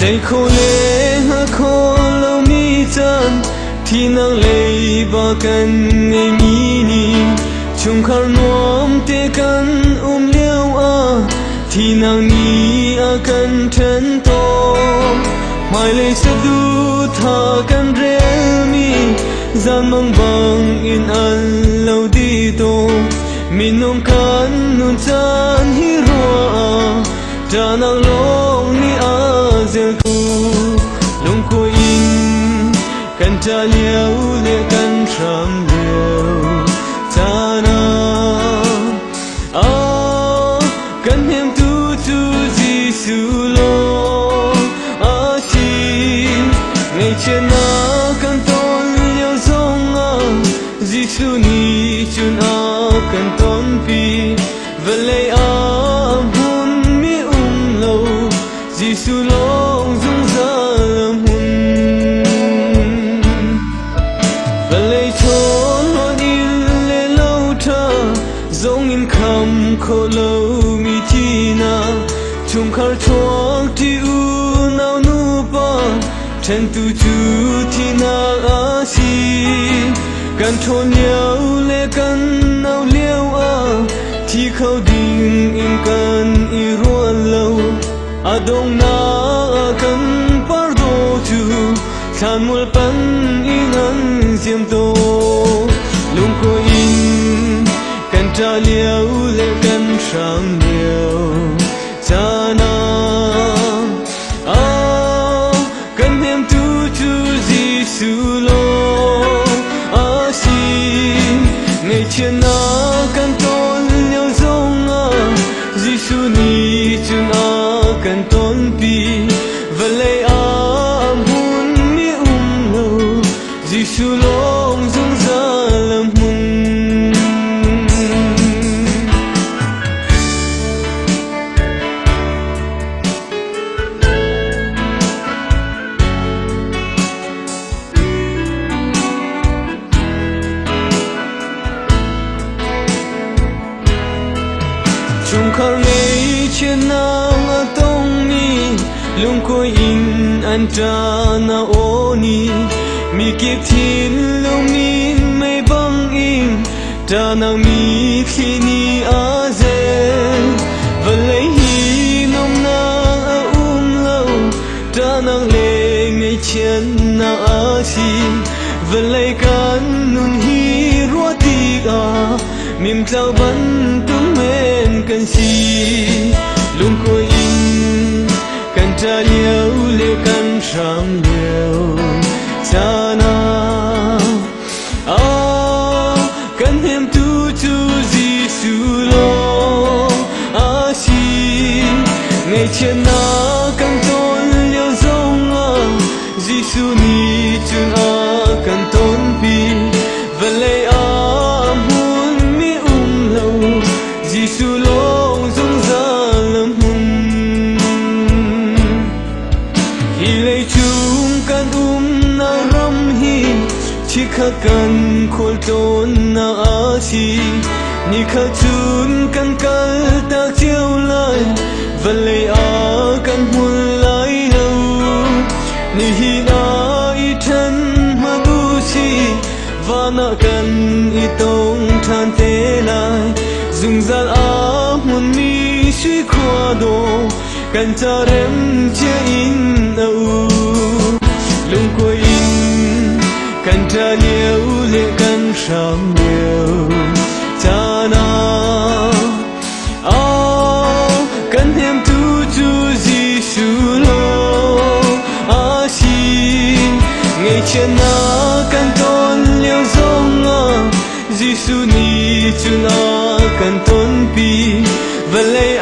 Say khô lê ha khô lâu mi chan thì nang lei ba kan ngày mi ni chung khar nuam te kan liao a thì nang ni a kan thân to mai lei sa du tha kan re mi gian mang bang in an lâu đi to min nong kan nun chan hi ro ta nang long ni a zel ku long ko in kan ta liao le kan tram liao ta na kan hem tu Giêsu lo chi ngày trên na kan ton liao zong Giêsu ni chun kan ton pi velei hun mi lo Giêsu long dung ra lam hun velei thon hon il le lo tha zong in kham kho lo mi thi na chung khar chuang ti u nau nu pa chen tu chu thi na a si kan thon nhau le kan nau liao thi khâu ding in kan i ruan lo adong na kan pardo chu than mul pan in an diam to lung ko in kan ta liao le kan sham liao ta na kan hem tu Giêsu lo si ngày trên na kan ton liao zong Giêsu ni chun kan ton pi velei hun mi lo Giêsu long dung ra lam hun chung khar ngày trên na tông mi lung ko in an ta na o ni mi kiếp thiên lâu min mây băng in ta na mi khi ni a zen và lấy hi nông na lâu ta na lệ ngày trên na a si và lấy can nun hi rua ti mim tao ban tum men kan si lung ko in kan ta liao le kan sham liao ta na kan hem tu Giêsu lo si ngày trên na kan ton liao zong Giêsu ni chun kan ton pi velei hun mi lo Giêsu long dung ra lam hun hi lei chung kan na ram hi chi kha kan khol ton na a si ni kha chun kan kal tak chiao lai velei kan hun lai lo ni hi na i than ma tu si và na kan i tong than te lai dung zal mun mi suy khoa do kan ta rem che in au lung ko in kan ta liao le kan sham liao ta na kan hem tu Giêsu lo si ngày trên na kan ton liao zong Giêsu ni chun kan ton pi velei